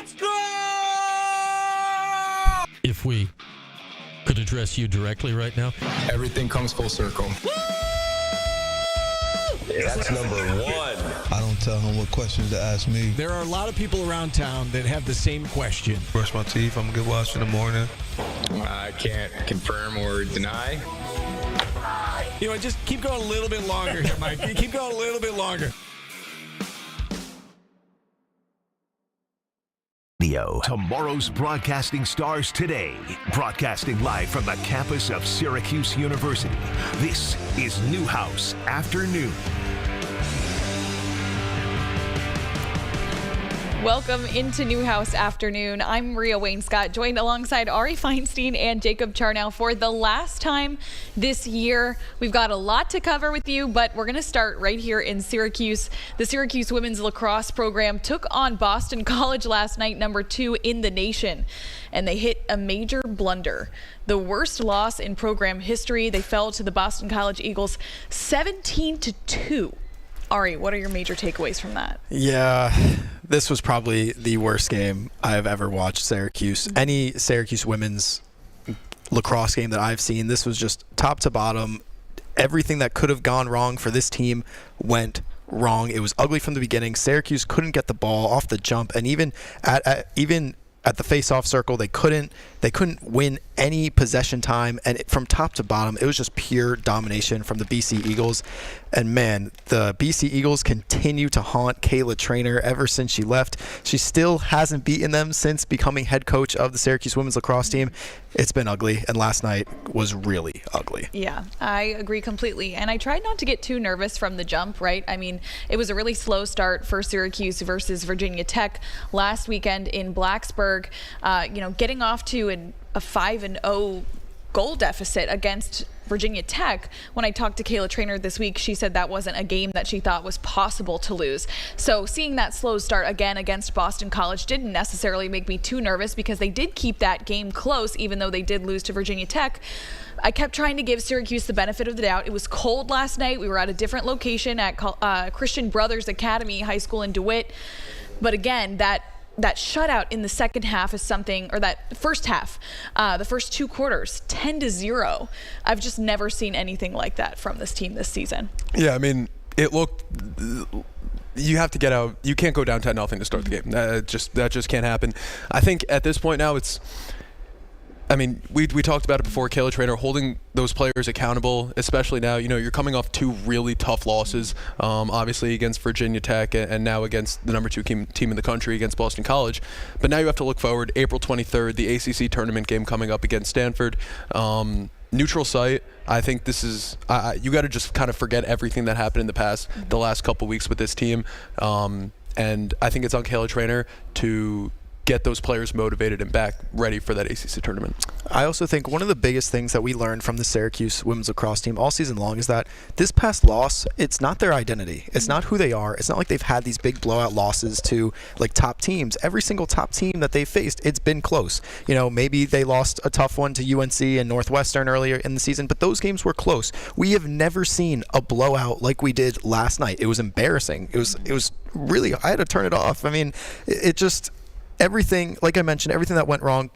Let's go! If we could address you directly right now. Everything comes full circle. That's number one. I don't tell him what questions to ask me. There are a lot of people around town that have the same question. Brush my teeth. I'm a good watch in the morning. I can't confirm or deny. You know, just keep going a little bit longer here, Mike. Keep going a little bit longer. Tomorrow's broadcasting stars today. Broadcasting live from the campus of Syracuse University. This is Newhouse Afternoon. Welcome into Newhouse Afternoon. I'm Maria Wayne-Scott, joined alongside Ari Feinstein and Jacob Charnow for the last time this year. We've got a lot to cover with you, but we're going to start right here in Syracuse. The Syracuse women's lacrosse program took on Boston College last night, number 2 in the nation, and they hit a major blunder. The worst loss in program history. They fell to the Boston College Eagles 17-2. Ari, what are your major takeaways from that? Yeah, this was probably the worst game I've ever watched Syracuse. Any Syracuse women's lacrosse game that I've seen, this was just top to bottom. Everything that could have gone wrong for this team went wrong. It was ugly from the beginning. Syracuse couldn't get the ball off the jump, and even at the face-off circle, they couldn't win any possession time, and from top to bottom, it was just pure domination from the BC Eagles. And man, the BC Eagles continue to haunt Kayla Traynor ever since she left. She still hasn't beaten them since becoming head coach of the Syracuse women's lacrosse team. It's been ugly, and last night was really ugly. Yeah, I agree completely. And I tried not to get too nervous from the jump, right? I mean, it was a really slow start for Syracuse versus Virginia Tech last weekend in Blacksburg. Getting off to a 5-0 goal deficit against Virginia Tech. When I talked to Kayla Traynor this week, she said that wasn't a game that she thought was possible to lose. So seeing that slow start again against Boston College didn't necessarily make me too nervous because they did keep that game close, even though they did lose to Virginia Tech. I kept trying to give Syracuse the benefit of the doubt. It was cold last night. We were at a different location at Christian Brothers Academy High School in DeWitt. But again, that shutout in the second half is something, or that first half, the first 2 quarters, 10-0. I've just never seen anything like that from this team this season. Yeah, I mean, it looked. You have to get out. You can't go down 10-0 to start the game. That just can't happen. I think at this point now it's. I mean, we talked about it before, Kayla Traynor holding those players accountable, especially now. You know, you're coming off 2 really tough losses, obviously against Virginia Tech and now against the number 2 team in the country against Boston College. But now you have to look forward. April 23rd, the ACC tournament game coming up against Stanford. Neutral site. I think this is you got to just kind of forget everything that happened in the last couple weeks with this team. And I think it's on Kayla Traynor to get those players motivated and back ready for that ACC tournament. I also think one of the biggest things that we learned from the Syracuse women's lacrosse team all season long is that this past loss, it's not their identity. It's not who they are. It's not like they've had these big blowout losses to like top teams. Every single top team that they've faced, it's been close. You know, maybe they lost a tough one to UNC and Northwestern earlier in the season, but those games were close. We have never seen a blowout like we did last night. It was embarrassing. It was really, I had to turn it off. I mean, it just, everything, like I mentioned, everything that went wrong,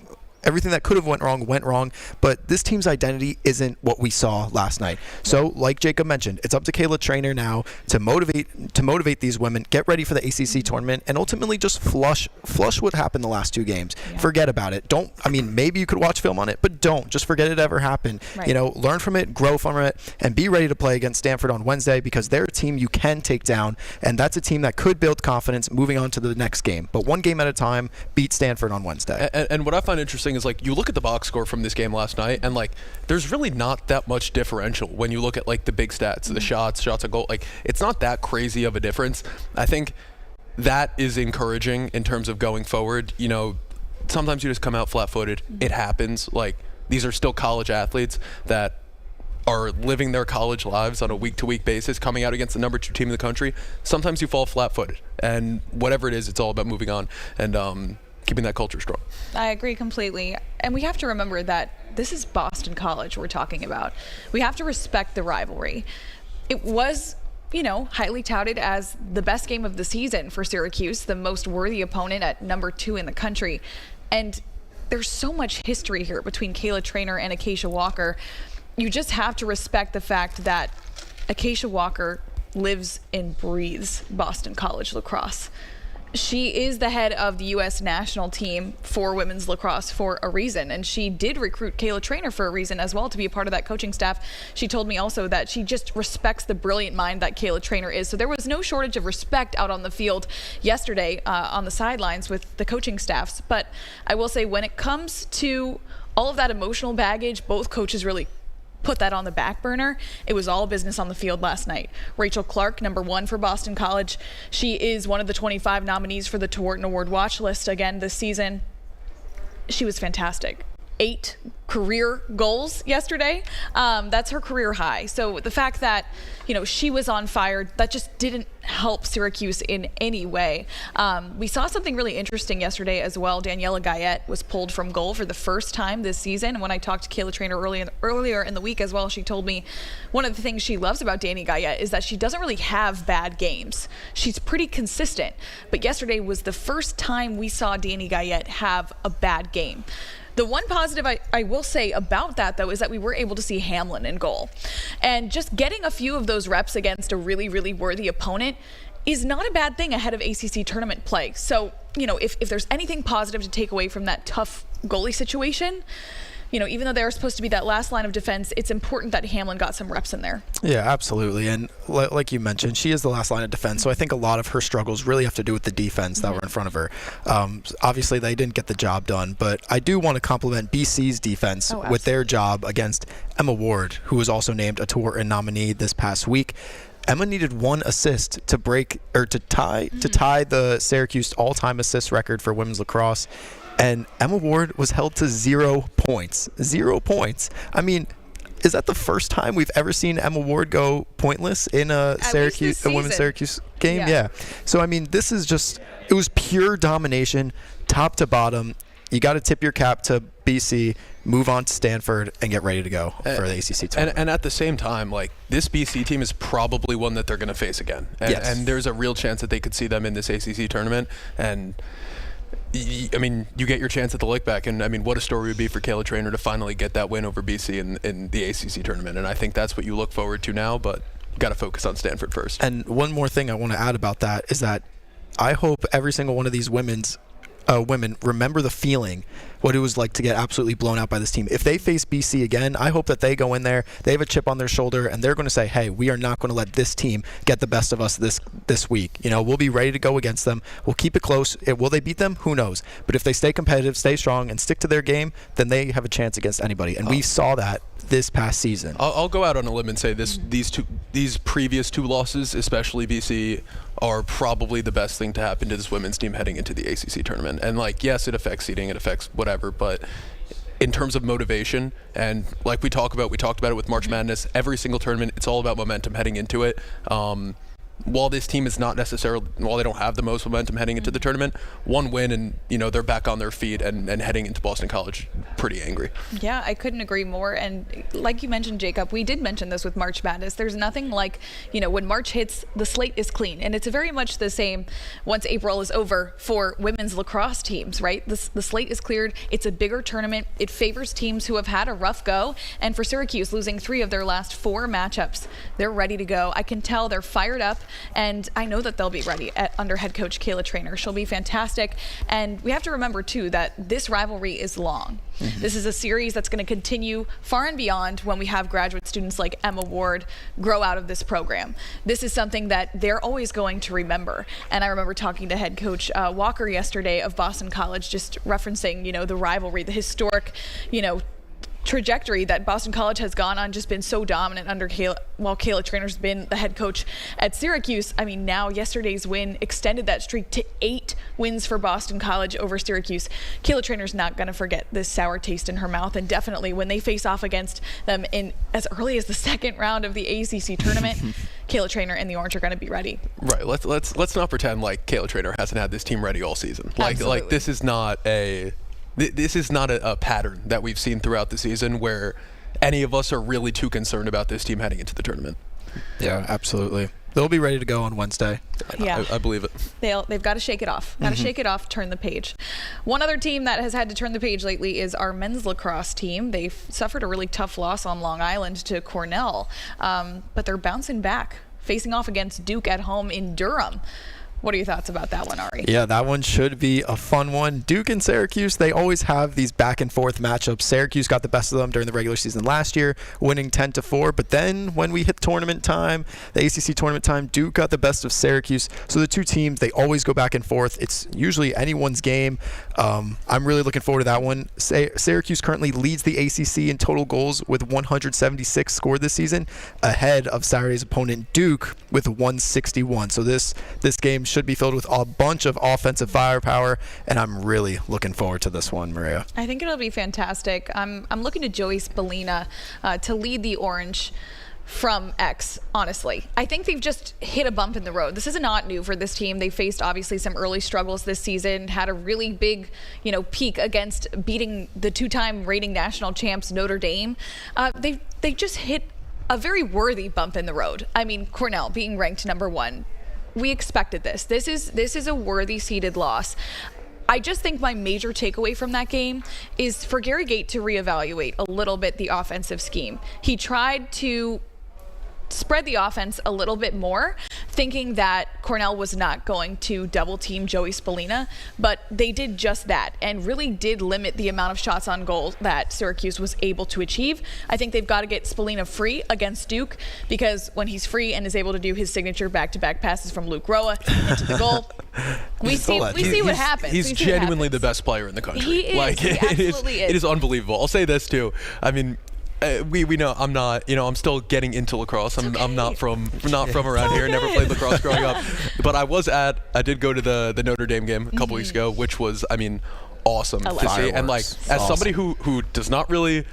everything that could have went wrong, but this team's identity isn't what we saw last night. So, like Jacob mentioned, it's up to Kayla Traynor now to motivate these women, get ready for the ACC tournament, and ultimately just flush what happened the last 2 games. Yeah. Forget about it. Maybe you could watch film on it, but don't. Just forget it ever happened. Right. You know, learn from it, grow from it, and be ready to play against Stanford on Wednesday because they're a team you can take down, and that's a team that could build confidence moving on to the next game. But one game at a time, beat Stanford on Wednesday. And what I find interesting is, like, you look at the box score from this game last night, and like there's really not that much differential when you look at like the big stats, the shots on goal. Like, it's not that crazy of a difference. I think that is encouraging in terms of going forward. You know, sometimes you just come out flat-footed. It happens. Like, these are still college athletes that are living their college lives on a week-to-week basis, coming out against the number 2 team in the country. Sometimes you fall flat-footed, and whatever it is, it's all about moving on and keeping that culture strong. I agree completely. And we have to remember that this is Boston College we're talking about. We have to respect the rivalry. It was highly touted as the best game of the season for Syracuse, the most worthy opponent at number 2 in the country. And there's so much history here between Kayla Traynor and Acacia Walker. You just have to respect the fact that Acacia Walker lives and breathes Boston College lacrosse. She is the head of the U.S. national team for women's lacrosse for a reason, and she did recruit Kayla Traynor for a reason as well, to be a part of that coaching staff. She told me also that she just respects the brilliant mind that Kayla Traynor is. So there was no shortage of respect out on the field yesterday on the sidelines with the coaching staffs. But I will say, when it comes to all of that emotional baggage, both coaches really put that on the back burner. It was all business on the field last night. Rachel Clark, number 1 for Boston College. She is one of the 25 nominees for the Tewarton Award watch list again this season. She was fantastic. 8 career goals yesterday. That's her career high. So the fact that, she was on fire, that just didn't help Syracuse in any way. We saw something really interesting yesterday as well. Daniela Guyette was pulled from goal for the first time this season. And when I talked to Kayla Traynor earlier in the week as well, she told me one of the things she loves about Dani Guyette is that she doesn't really have bad games. She's pretty consistent. But yesterday was the first time we saw Dani Guyette have a bad game. The one positive I will say about that, though, is that we were able to see Hamlin in goal. And just getting a few of those reps against a really, really worthy opponent is not a bad thing ahead of ACC tournament play. So, if there's anything positive to take away from that tough goalie situation, even though they're supposed to be that last line of defense, it's important that Hamlin got some reps in there. Yeah, absolutely. And like you mentioned, she is the last line of defense. So I think a lot of her struggles really have to do with the defense that were in front of her. Obviously, they didn't get the job done, but I do want to compliment BC's defense with their job against Emma Ward, who was also named a Tewarton nominee this past week. Emma needed 1 assist to tie the Syracuse all-time assist record for women's lacrosse. And Emma Ward was held to 0 points. 0 points. I mean, is that the first time we've ever seen Emma Ward go pointless in a women's Syracuse game? Yeah. So, I mean, it was pure domination, top to bottom. You got to tip your cap to BC, move on to Stanford, and get ready to go for the ACC tournament. And at the same time, this BC team is probably one that they're going to face again. And there's a real chance that they could see them in this ACC tournament. And I mean, you get your chance at the look back, and I mean, what a story it would be for Kayla Traynor to finally get that win over BC in the ACC tournament. And I think that's what you look forward to now, but you got to focus on Stanford first. And one more thing I want to add about that is that I hope every single one of these women remember the feeling, what it was like to get absolutely blown out by this team. If they face BC again, I hope that they go in there, they have a chip on their shoulder, and they're going to say, hey, we are not going to let this team get the best of us this week. We'll be ready to go against them. We'll keep it close. Will they beat them? Who knows? But if they stay competitive, stay strong, and stick to their game, then they have a chance against anybody. And we saw that this past season. I'll go out on a limb and say these previous 2 losses, especially BC, are probably the best thing to happen to this women's team heading into the ACC tournament. And yes, it affects seeding, it affects whatever, but in terms of motivation, and like we talked about it with March Madness, every single tournament, it's all about momentum heading into it. While this team is not necessarily, while they don't have the most momentum heading into the tournament, 1 win and they're back on their feet and heading into Boston College pretty angry. Yeah, I couldn't agree more. And like you mentioned, Jacob, we did mention this with March Madness. There's nothing like, when March hits, the slate is clean. And it's very much the same once April is over for women's lacrosse teams, right? The slate is cleared. It's a bigger tournament. It favors teams who have had a rough go. And for Syracuse, losing 3 of their last 4 matchups, they're ready to go. I can tell they're fired up. And I know that they'll be ready under head coach Kayla Traynor. She'll be fantastic. And we have to remember, too, that this rivalry is long. This is a series that's going to continue far and beyond when we have graduate students like Emma Ward grow out of this program. This is something that they're always going to remember. And I remember talking to head coach Walker yesterday of Boston College, just referencing, the rivalry, the historic, trajectory that Boston College has gone on, just been so dominant under Kayla Traynor's been the head coach at Syracuse. I mean, now yesterday's win extended that streak to 8 wins for Boston College over Syracuse. Kayla Traynor's not going to forget this sour taste in her mouth, and definitely when they face off against them in as early as the 2nd round of the ACC tournament, Kayla Traynor and the Orange are going to be ready. Right. Let's not pretend like Kayla Traynor hasn't had this team ready all season. Like this is not a pattern that we've seen throughout the season where any of us are really too concerned about this team heading into the tournament. Yeah, absolutely. they'll be ready to go on Wednesday. Yeah. I believe it. They've got to shake it off. Got to shake it off, turn the page. One other team that has had to turn the page lately is our men's lacrosse team. They've suffered a really tough loss on Long Island to Cornell, but they're bouncing back, facing off against Duke at home in Durham. What are your thoughts about that one, Ari? Yeah, that one should be a fun one. Duke and Syracuse, they always have these back and forth matchups. Syracuse got the best of them during the regular season last year, winning 10-4. But then when we hit tournament time, the ACC tournament time, Duke got the best of Syracuse. So the two teams, they always go back and forth. It's usually anyone's game. I'm really looking forward to that one. Syracuse currently leads the ACC in total goals with 176 scored this season, ahead of Saturday's opponent Duke with 161. So this game should be filled with a bunch of offensive firepower, and I'm really looking forward to this one, Maria. I think it'll be fantastic. I'm looking to Joey Spallina to lead the Orange from X, honestly. I think they've just hit a bump in the road. This is not new for this team. They faced obviously some early struggles this season, had a really big, peak against beating the two-time reigning national champs Notre Dame. They just hit a very worthy bump in the road. I mean, Cornell being ranked number 1. We expected this. This is a worthy seeded loss. I just think my major takeaway from that game is for Gary Gait to reevaluate a little bit the offensive scheme. He tried to spread the offense a little bit more, thinking that Cornell was not going to double team Joey Spallina, but they did just that and really did limit the amount of shots on goal that Syracuse was able to achieve. I think they've got to get Spallina free against Duke, because when he's free and is able to do his signature back-to-back passes from Luke Roa into the goal, we see what happens. He's genuinely the best player in the country. He is. He absolutely is. It is unbelievable. I'll say this too. I mean, we know I'm not, I'm still getting into lacrosse. I'm not from around here. Never played lacrosse growing up, but I did go to the Notre Dame game a couple weeks ago, which was, awesome to see. And as somebody who does not really,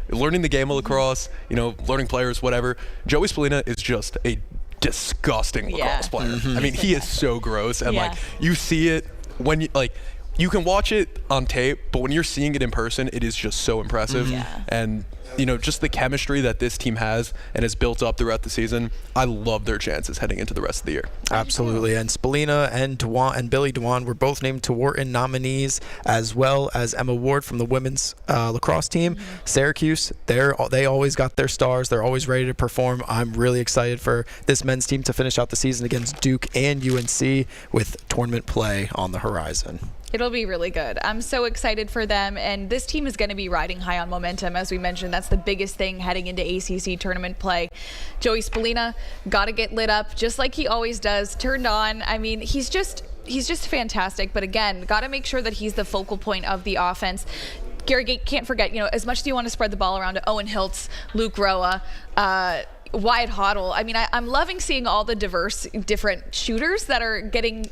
learning the game of lacrosse, learning players, whatever, Joey Spallina is just a disgusting lacrosse player. He is so gross, and you see it when you can watch it on tape, but when you're seeing it in person, it is just so impressive. And just the chemistry that this team has and has built up throughout the season, I love their chances heading into the rest of the year. Absolutely. And Spallina and Billy Dewan were both named to Wharton nominees, as well as Emma Ward from the women's lacrosse team. Syracuse, they always got their stars. They're always ready to perform. I'm really excited for this men's team to finish out the season against Duke and UNC with tournament play on the horizon. It'll be really good. I'm so excited for them, and this team is going to be riding high on momentum. As we mentioned, that's the biggest thing heading into ACC tournament play. Joey Spallina got to get lit up just like he always does, turned on. He's just fantastic, but again, got to make sure that he's the focal point of the offense. Gary Gait can't forget, as much as you want to spread the ball around to Owen Hiltz, Luke Roa, Wyatt Hoddle. I'm loving seeing all the different shooters that are getting,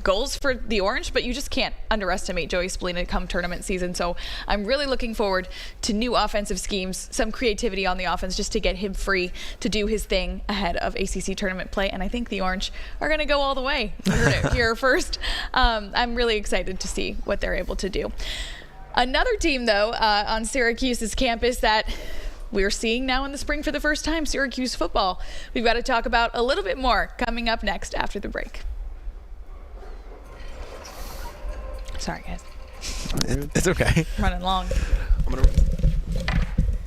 goals for the Orange, but you just can't underestimate Joey Spallina come tournament season. So I'm really looking forward to new offensive schemes, some creativity on the offense just to get him free to do his thing ahead of ACC tournament play. And I think the Orange are going to go all the way. You heard it here first. I'm really excited to see what they're able to do. Another team, though, on Syracuse's campus that we're seeing now in the spring for the first time, Syracuse football. We've got to talk about a little bit more coming up next after the break. Sorry, guys. It's okay. Running long.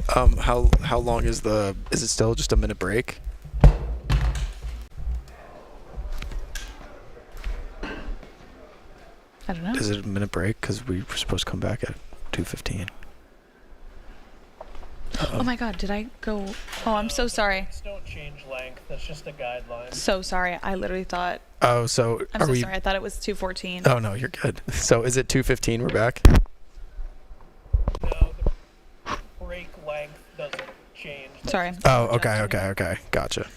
How long is it still just a minute break? I don't know. Is it a minute break? Because we were supposed to come back at 2:15. Oh my God, did I go? Oh, I'm so sorry. Don't change length. That's just a guideline. So sorry. I literally thought. Oh, so I'm so sorry. I thought it was 2:14. Oh no, you're good. So is it 2:15? We're back. No, the break length doesn't change. Sorry. Oh, okay. Gotcha.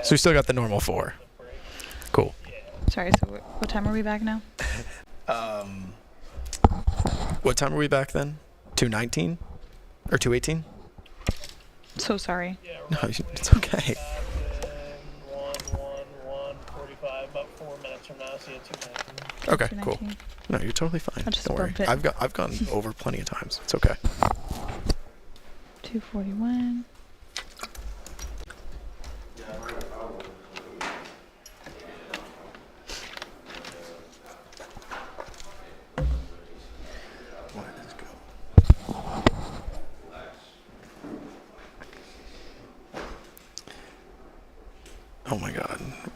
So we still got the normal 4. Cool. Sorry. So what time are we back now? What time are we back then? 2:19 or 2:18? So sorry. Yeah, No, it's okay. 1:45, about 4 minutes from now. So yeah, 2:19. Okay, cool. No, you're totally fine. Don't worry. I've gone over plenty of times. It's okay. 2:41.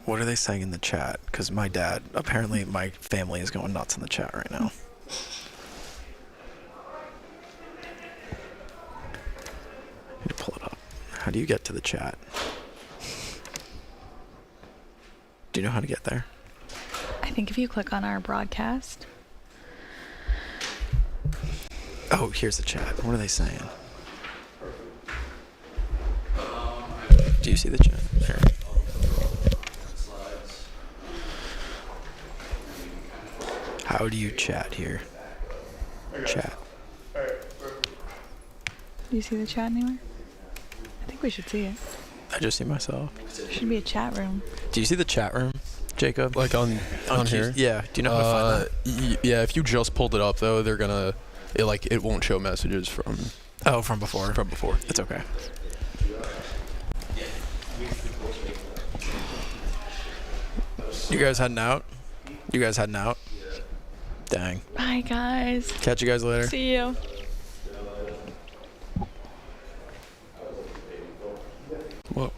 What are they saying in the chat? Because my family is going nuts in the chat right now. I need to pull it up. How do you get to the chat? Do you know how to get there? I think if you click on our broadcast. Oh, here's the chat. What are they saying? Do you see the chat? Here. How do you chat here? Chat. Do you see the chat anywhere? I think we should see it. I just see myself. There should be a chat room. Do you see the chat room, Jacob? Like on here? Yeah. Do you know how to find that? Yeah, if you just pulled it up, though, they're going to... It won't show messages from... Oh, from before? From before. It's okay. You guys heading out? Dang. Bye, guys. Catch you guys later. See you. Whoa.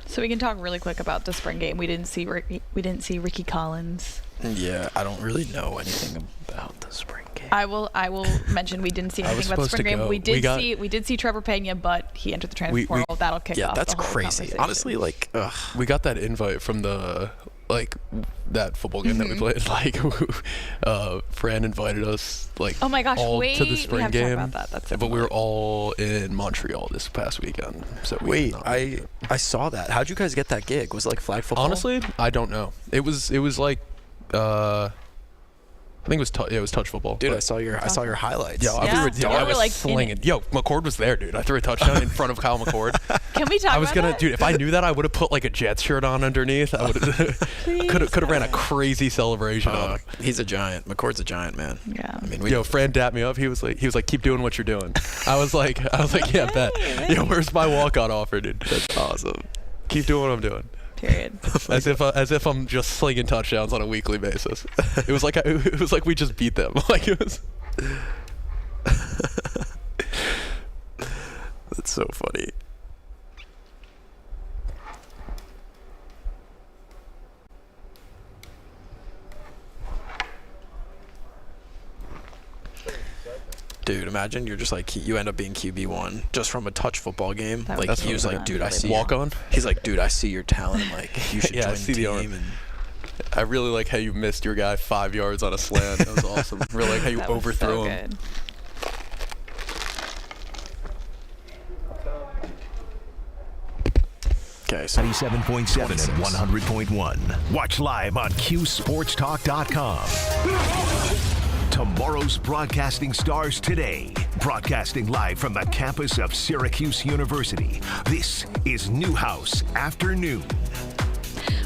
So we can talk really quick about the spring game. We didn't see Ricky Collins. Yeah, I don't really know anything about the spring game. I will mention we didn't see anything about the spring game. We did see Trevor Pena, but he entered the transfer portal. That'll kick off. Yeah, that's the whole crazy. Honestly, like, ugh. We got that invite from the that football game that we played. Like, Fran invited us oh my gosh, all to the spring we have game. To talk about that. That's so but we were all in Montreal this past weekend. So I saw that. How'd you guys get that gig? Was it like flag football? Honestly, I don't know. It was like I think it was touch football. Dude, I saw your highlights. Yo, I was like slinging. Yo, McCord was there, dude. I threw a touchdown in front of Kyle McCord. Can we talk about that? Dude, if I knew that, I would have put like a Jets shirt on underneath. I would have could have ran a crazy celebration on him. He's a giant. McCord's a giant, man. Yeah. I mean, Fran dapped me up. He was like, keep doing what you're doing. I was like, yeah, bet. Yo, where's my walkout offer, dude? That's awesome. Keep doing what I'm doing. Period. As if I'm just slinging touchdowns on a weekly basis. It was like we just beat them. Like it was. That's so funny. Dude, imagine you're just like, you end up being QB1 just from a touch football game. Like, he was like, dude, I see walk on. He's like, dude, I see your talent. I'm like, you should join the team. And I really like how you missed your guy 5 yards on a slant. That was awesome. Really like how you overthrew him. Good. Okay, 97.7 and 100.1. Watch live on QSportsTalk.com. Tomorrow's broadcasting stars today. Broadcasting live from the campus of Syracuse University. This is Newhouse Afternoon.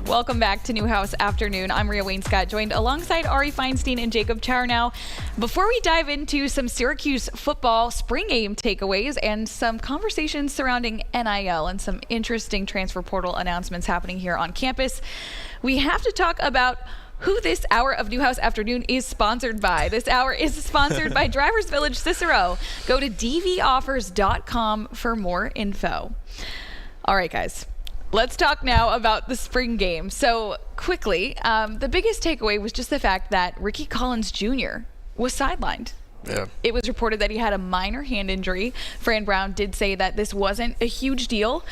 Welcome back to Newhouse Afternoon. I'm Rhea Wainscott, joined alongside Ari Feinstein and Jacob Charnow. Before we dive into some Syracuse football spring game takeaways and some conversations surrounding NIL and some interesting transfer portal announcements happening here on campus, we have to talk about who this hour of Newhouse Afternoon is sponsored by. This hour is sponsored by Drivers Village Cicero. Go to dvoffers.com for more info. All right, guys. Let's talk now about the spring game. So quickly, the biggest takeaway was just the fact that Ricky Collins Jr. was sidelined. Yeah. It was reported that he had a minor hand injury. Fran Brown did say that this wasn't a huge deal.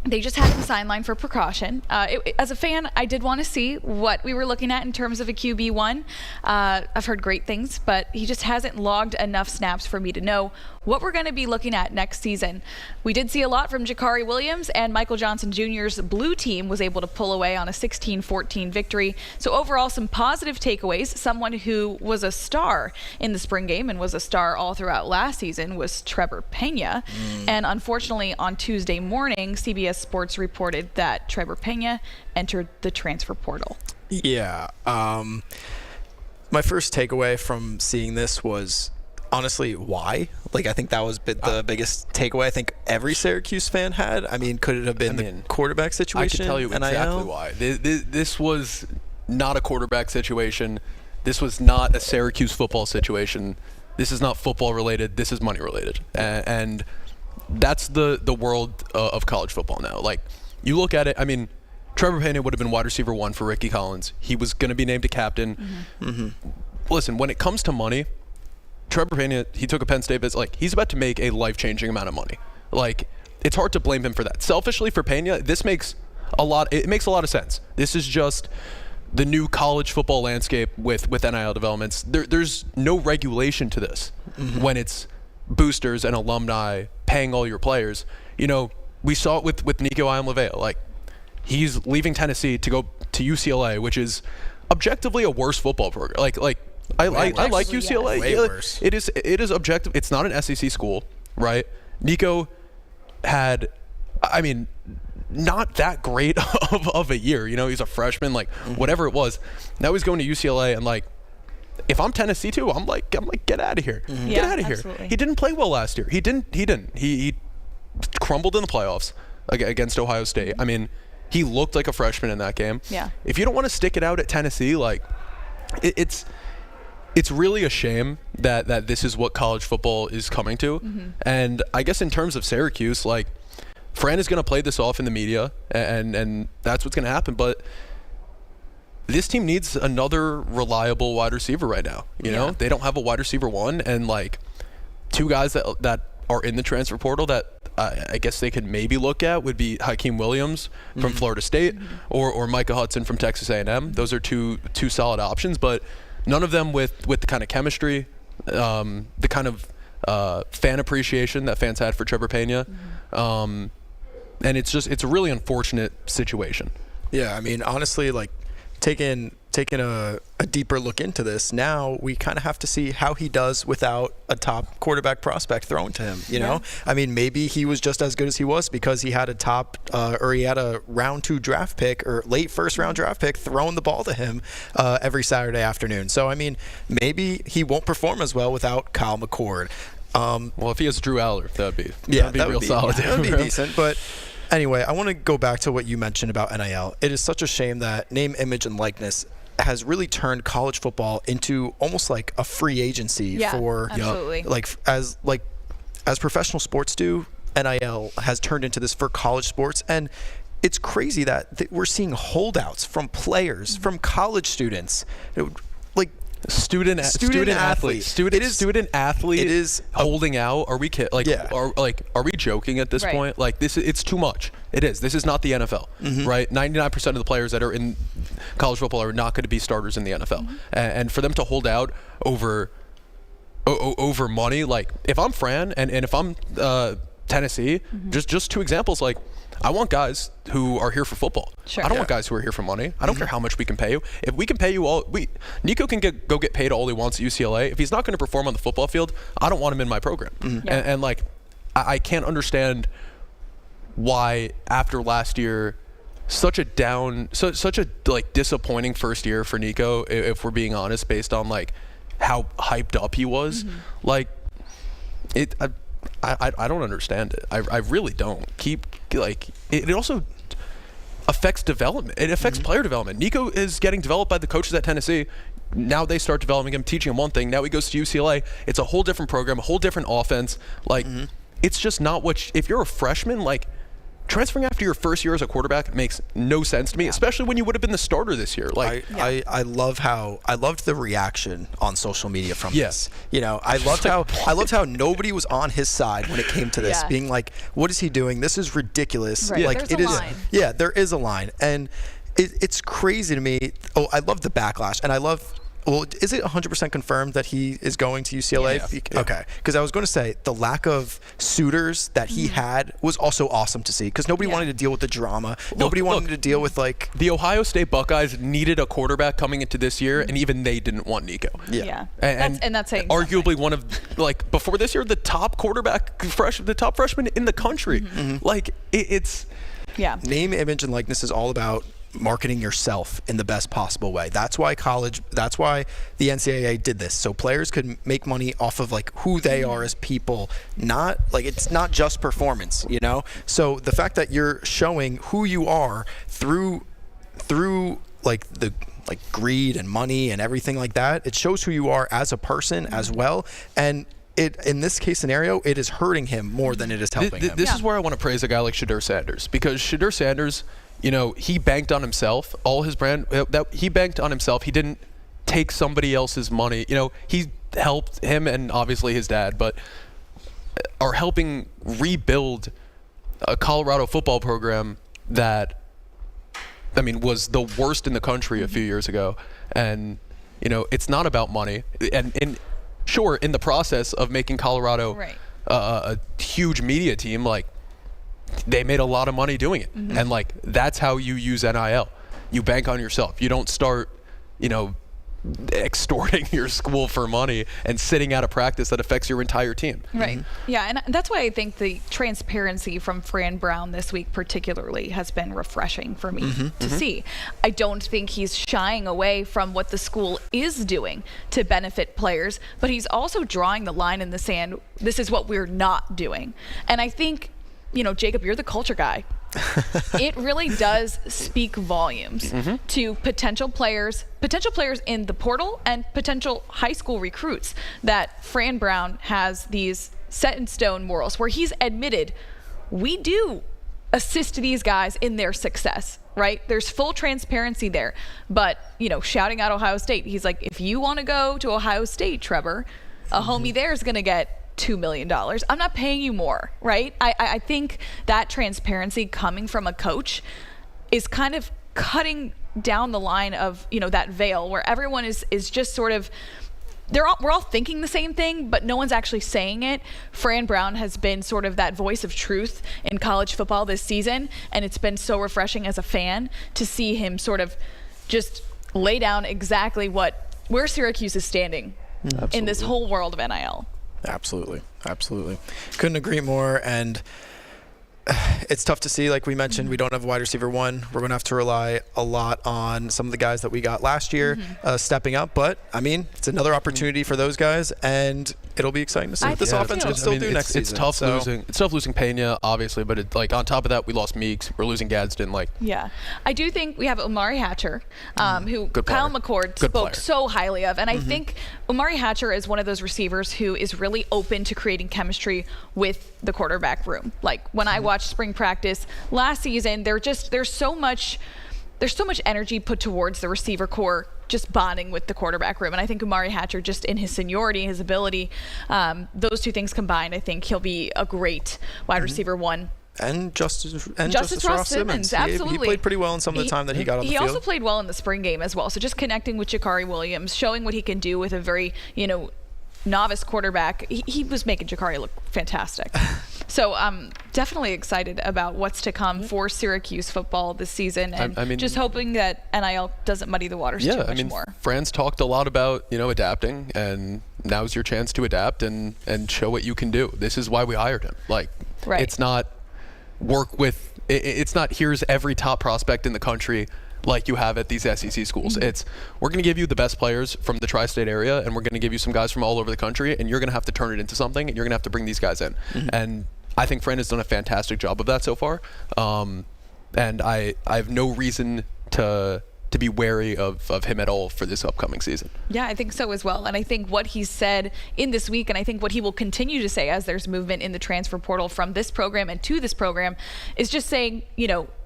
They just had him sidelined for precaution. As a fan, I did want to see what we were looking at in terms of a QB1. I've heard great things, but he just hasn't logged enough snaps for me to know what we're going to be looking at next season. We did see a lot from Jakari Williams, and Michael Johnson Jr.'s blue team was able to pull away on a 16-14 victory. So overall, some positive takeaways. Someone who was a star in the spring game and was a star all throughout last season was Trevor Pena. And unfortunately, on Tuesday morning, CBS Sports reported that Trevor Pena entered the transfer portal. Yeah. My first takeaway from seeing this was, honestly, why? Like, I think that was the biggest takeaway I think every Syracuse fan had. I mean, could it have been the quarterback situation? I can tell you exactly why. This was not a quarterback situation. This was not a Syracuse football situation. This is not football related. This is money related. And that's the world of college football now. Like, you look at it, I mean, Trevor Pena would have been wide receiver 1 for Ricky Collins. He was going to be named a captain. Listen, when it comes to money, Trevor Pena, he took a Penn State visit. Like, he's about to make a life-changing amount of money. Like, it's hard to blame him for that. Selfishly for Pena, this makes a lot of sense. This is just the new college football landscape with NIL developments. There's no regulation to this when it's boosters and alumni paying all your players. You know, we saw it with Nico Iamaleava. Like, he's leaving Tennessee to go to UCLA, which is objectively a worse football program. I like UCLA. Way worse. It is objective. It's not an SEC school, right? Nico had, I mean, not that great of a year. You know, he's a freshman, like whatever it was. Now he's going to UCLA, and like, if I'm Tennessee too, I'm like, get out of here. Get out of here. Absolutely. He didn't play well last year. He didn't. He crumbled in the playoffs against Ohio State. I mean, he looked like a freshman in that game. Yeah. If you don't want to stick it out at Tennessee, like, it's really a shame that this is what college football is coming to. And I guess in terms of Syracuse, like, Fran is going to play this off in the media, and that's what's going to happen. But this team needs another reliable wide receiver right now. You know, they don't have a wide receiver 1, and like 2 guys that are in the transfer portal that I guess they could maybe look at would be Hakeem Williams from Florida State or Micah Hudson from Texas A&M. Those are two solid options, but none of them with the kind of chemistry, the kind of fan appreciation that fans had for Trevor Pena. And it's a really unfortunate situation. Yeah, I mean, honestly, like, taking a deeper look into this, now we kind of have to see how he does without a top quarterback prospect thrown to him. You know, I mean, maybe he was just as good as he was because he had a top or he had a round 2 draft pick or late first round draft pick throwing the ball to him every Saturday afternoon. So I mean, maybe he won't perform as well without Kyle McCord. Well, if he has Drew Aller, that'd be real solid. That would be decent, but. Anyway, I want to go back to what you mentioned about NIL. It is such a shame that name, image, and likeness has really turned college football into almost like a free agency for absolutely. As professional sports do, NIL has turned into this for college sports, and it's crazy that we're seeing holdouts from players, from college students, like student athlete. It is holding out. Are we kidding? Like, are we joking at this point? Like, it's too much. It is. This is not the NFL, right? 99% of the players that are in college football are not going to be starters in the NFL, and for them to hold out over money, like, if I'm Fran and if I'm Tennessee, just 2 examples, like, I want guys who are here for football. Sure. I don't want guys who are here for money. I don't care how much we can pay you. If we can pay you all, Nico can go get paid all he wants at UCLA. If he's not going to perform on the football field, I don't want him in my program. And like, I can't understand why after last year, such a like disappointing first year for Nico, if we're being honest, based on like how hyped up he was. Like, I don't understand it. I really don't. It also affects development. It affects player development. Nico is getting developed by the coaches at Tennessee. Now they start developing him, teaching him one thing. Now he goes to UCLA. It's a whole different program, a whole different offense. Like, it's just not what if you're a freshman, like, transferring after your first year as a quarterback makes no sense to me, especially when you would have been the starter this year. Like, I loved the reaction on social media from this. You know, I loved how nobody was on his side when it came to this, being like, what is he doing? This is ridiculous. Right. Like, There's a line. Yeah, there is a line, and it's crazy to me. Oh, I love the backlash, and I love. Well, is it 100% confirmed that he is going to UCLA? Yeah. Okay. Because I was going to say the lack of suitors that he had was also awesome to see because nobody wanted to deal with the drama. Nobody wanted to deal with, like... The Ohio State Buckeyes needed a quarterback coming into this year, and even they didn't want Nico. Yeah. And that's saying arguably one of, like, before this year, the top freshman in the country. Like, it's... Yeah. Name, image, and likeness is all about marketing yourself in the best possible way. That's why the NCAA did this, so players could make money off of like who they are as people, not like it's not just performance, you know. So the fact that you're showing who you are through greed and money and everything like that. It shows who you are as a person as well. And in this case scenario, it is hurting him more than it is helping him. This is where I want to praise a guy like Shedeur Sanders, because Shedeur Sanders, he banked on himself. All his brand, he banked on himself. He didn't take somebody else's money. He helped him and obviously his dad, but are helping rebuild a Colorado football program that, was the worst in the country a few years ago. And, it's not about money. And sure, in the process of making Colorado a huge media team, they made a lot of money doing it. And, that's how you use NIL. You bank on yourself. You don't start, extorting your school for money and sitting out of practice that affects your entire team. Right. Yeah, and that's why I think the transparency from Fran Brown this week particularly has been refreshing for me to see. I don't think he's shying away from what the school is doing to benefit players, but he's also drawing the line in the sand. This is what we're not doing. And I think, Jacob, you're the culture guy. It really does speak volumes to potential players in the portal and potential high school recruits that Fran Brown has these set in stone morals where he's admitted we do assist these guys in their success, right? There's full transparency there. But, shouting out Ohio State, he's like, if you want to go to Ohio State, Trevor, a homie there is going to get $2 million. I'm not paying you more, right? I think that transparency coming from a coach is kind of cutting down the line of, that veil where everyone is just sort of, we're all thinking the same thing, but no one's actually saying it. Fran Brown has been sort of that voice of truth in college football this season, and it's been so refreshing as a fan to see him sort of just lay down exactly where Syracuse is standing in this whole world of NIL. Absolutely. Couldn't agree more. And it's tough to see. Like we mentioned, we don't have a wide receiver one. We're going to have to rely a lot on some of the guys that we got last year stepping up. But, it's another opportunity for those guys, and it'll be exciting to see what this offense can still do next season. It's tough losing Pena, obviously, but on top of that, we lost Meeks. We're losing Gadsden. Yeah. I do think we have Omari Hatcher, who Kyle McCord spoke so highly of. And I think Omari Hatcher is one of those receivers who is really open to creating chemistry with the quarterback room. When I watched spring practice last season, there's so much energy put towards the receiver core just bonding with the quarterback room. And I think Omari Hatcher, just in his seniority, his ability, those two things combined, I think he'll be a great wide receiver one. And Justice Ross Simmons. Absolutely. He played pretty well in some of the time that he got on the field. He also played well in the spring game as well. So just connecting with Jakari Williams, showing what he can do with a very, novice quarterback. He was making Jakari look fantastic. So I'm definitely excited about what's to come for Syracuse football this season, and just hoping that NIL doesn't muddy the waters too much more. Fran's talked a lot about, adapting, and now's your chance to adapt and show what you can do. This is why we hired him. It's not it's not here's every top prospect in the country like you have at these SEC schools. It's we're going to give you the best players from the tri-state area, and we're going to give you some guys from all over the country, and you're going to have to turn it into something, and you're going to have to bring these guys in. And I think Fran has done a fantastic job of that so far. And I have no reason to be wary of him at all for this upcoming season. Yeah, I think so as well. And I think what he said in this week, and I think what he will continue to say as there's movement in the transfer portal from this program and to this program, is just saying,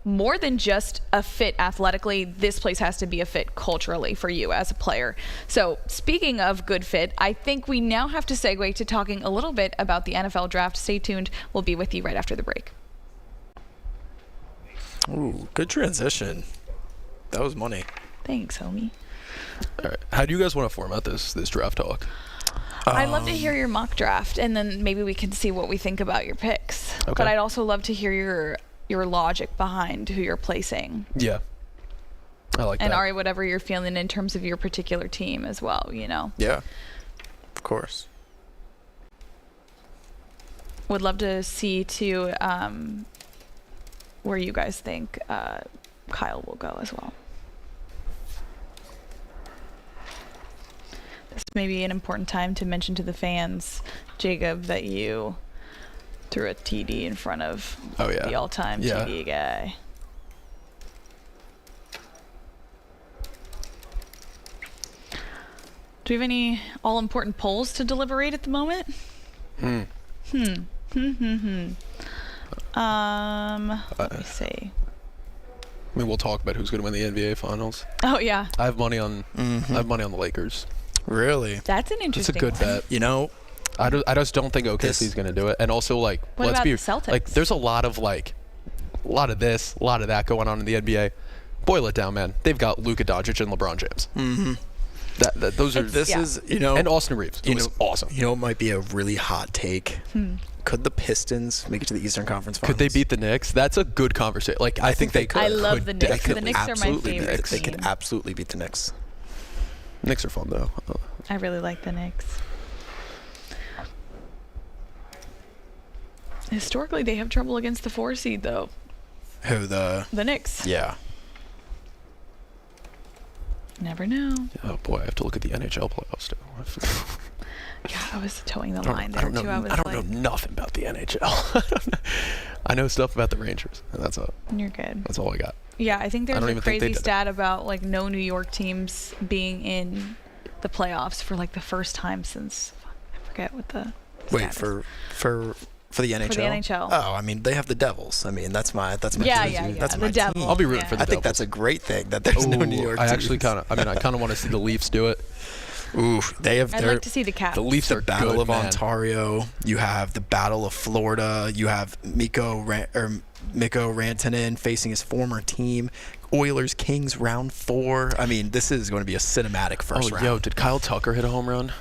more than just a fit athletically, this place has to be a fit culturally for you as a player. So speaking of good fit, I think we now have to segue to talking a little bit about the NFL draft. Stay tuned. We'll be with you right after the break. Ooh, good transition. That was money. Thanks, homie. All right. How do you guys want to format this draft talk? I'd love to hear your mock draft, and then maybe we can see what we think about your picks. Okay. But I'd also love to hear your logic behind who you're placing. Yeah. I like that. And Ari, whatever you're feeling in terms of your particular team as well, Yeah, of course. Would love to see, too, where you guys think Kyle will go as well. This may be an important time to mention to the fans, Jacob, that you threw a TD in front of the all-time TD guy. Do we have any all-important polls to deliberate at the moment? Let me see. I mean, we'll talk about who's going to win the NBA Finals. Oh, yeah. I have money on the Lakers. Really? That's an interesting It's a good one. bet. You know, I just don't think OKC's going to do it. And also, like, What let's about be the Celtics? like, there's a lot of this, a lot of that going on in the NBA. Boil it down, man. They've got Luka Doncic and LeBron James. mm-hmm. Those are This is, you know, and Austin Reeves. It was awesome. You know, it might be a really hot take. Could the Pistons make it to the Eastern Conference Finals? Could they beat the Knicks? That's a good conversation. Like, I think they could. I love the Knicks. They The could Knicks are my absolutely favorite beat- They team. could absolutely beat the Knicks. Knicks are fun though. I really like the Knicks. Historically, they have trouble against the 4 seed, though. Who, the Knicks. Yeah. Never know. Oh boy, I have to look at the NHL playoffs too. Yeah, I was towing the I line don't there, know. too. I don't know nothing about the NHL. I know stuff about the Rangers, and that's it. You're good. That's all I got. Yeah, I think I there's don't a even think they crazy did it. stat about, like, no New York teams being in the playoffs for, like, the first time since, I forget what the Wait, stat is. for the NHL? For the NHL. Oh, I mean, they have the Devils. I mean, that's my Yeah, team. yeah, yeah. That's The my Devils. team. I'll be rooting for the I think Devils. that's a great thing that there's no New York I teams. actually kind of want to see the Leafs do it. Ooh, they have I'd like to see the Caps. The Leafs the are Battle good, of man. Ontario. You have the Battle of Florida. You have Mikko Rantanen facing his former team. Oilers Kings round 4. I mean, this is going to be a cinematic first round. Yo, did Kyle Tucker hit a home run?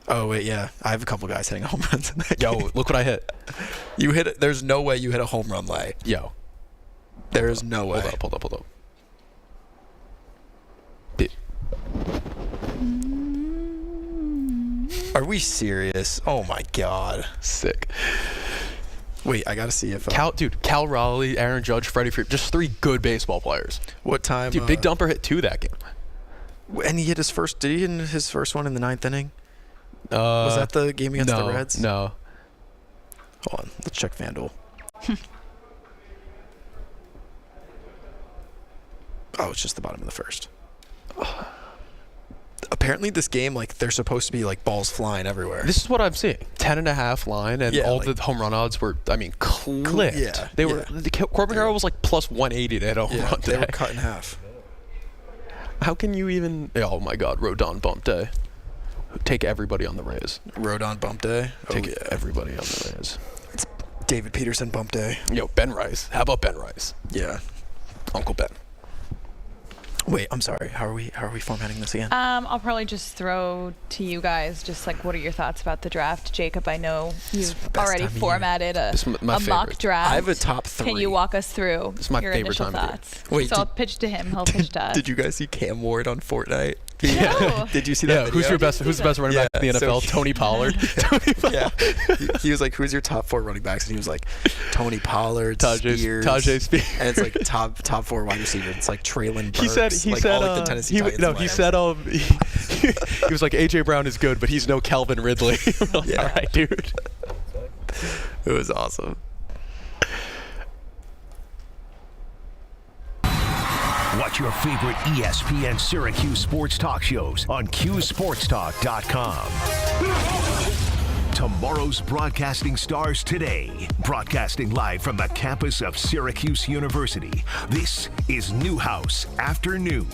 Oh wait, yeah. I have a couple guys hitting home runs in that Yo, game. look what I hit. You hit it. There's no way you hit a home run, Lay. Yo. There is no way. Hold up. Are we serious? Oh my god. Sick. Wait, I gotta see if Cal Raleigh, Aaron Judge, Freddie Freeman, just 3 good baseball players. what time. Dude, Big Dumper hit 2 that game. And he hit his first. Did he hit his first one in the 9th inning? Was that the game against the Reds? No. Hold on. Let's check FanDuel. Oh, it's just the bottom of the first. Apparently, this game, like, they're supposed to be like balls flying everywhere. This is what I'm seeing. 10.5 line, and Yeah, all like- the home run odds were, I mean, clipped. Yeah, They were. Corbin Carroll was like plus 180 to hit a home Yeah, run they were today. cut in half. How can you even? Oh my God, Rodon bump day. Take everybody on the Rays. Rodon bump day. Take Oh, yeah. everybody on the Rays. David Peterson bump day. Yo, Ben Rice. How about Ben Rice? Yeah. Uncle Ben. Wait, I'm sorry. How are we formatting this again? I'll probably just throw to you guys just like what are your thoughts about the draft? Jacob, I know you've best already time of year. formatted a This is my mock favorite. draft. I have a top 3. Can you walk us through This is my your favorite initial time of year. thoughts? Wait, so I'll pitch to him. He'll pitch to us. Did you guys see Cam Ward on Fortnite? No. Did you see that? Yeah, who's video? Who's the best running back in the so NFL? he- Tony Pollard. Tony Pollard. Yeah. He was like, "Who's your top 4 running backs?" And he was like, "Tony Pollard, Tajay Spears. and it's like top 4 wide receivers. It's like Traylon Burks. He said all like the Tennessee Titans. he said he was like AJ Brown is good, but he's no Calvin Ridley. We're like, Yeah. all right, dude. It was awesome. Watch your favorite ESPN Syracuse sports talk shows on QSportsTalk.com. Tomorrow's broadcasting stars today. Broadcasting live from the campus of Syracuse University. This is Newhouse Afternoon.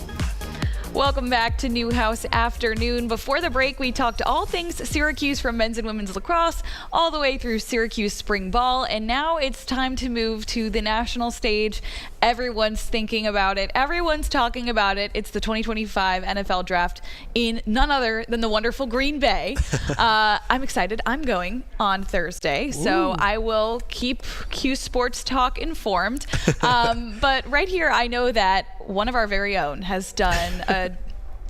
Welcome back to Newhouse Afternoon. Before the break, we talked all things Syracuse from men's and women's lacrosse, all the way through Syracuse spring ball, and now it's time to move to the national stage. Everyone's thinking about it. Everyone's talking about it. It's the 2025 NFL Draft in none other than the wonderful Green Bay. I'm excited. I'm going on Thursday, so I will keep Q Sports Talk informed. But right here, I know that one of our very own has done a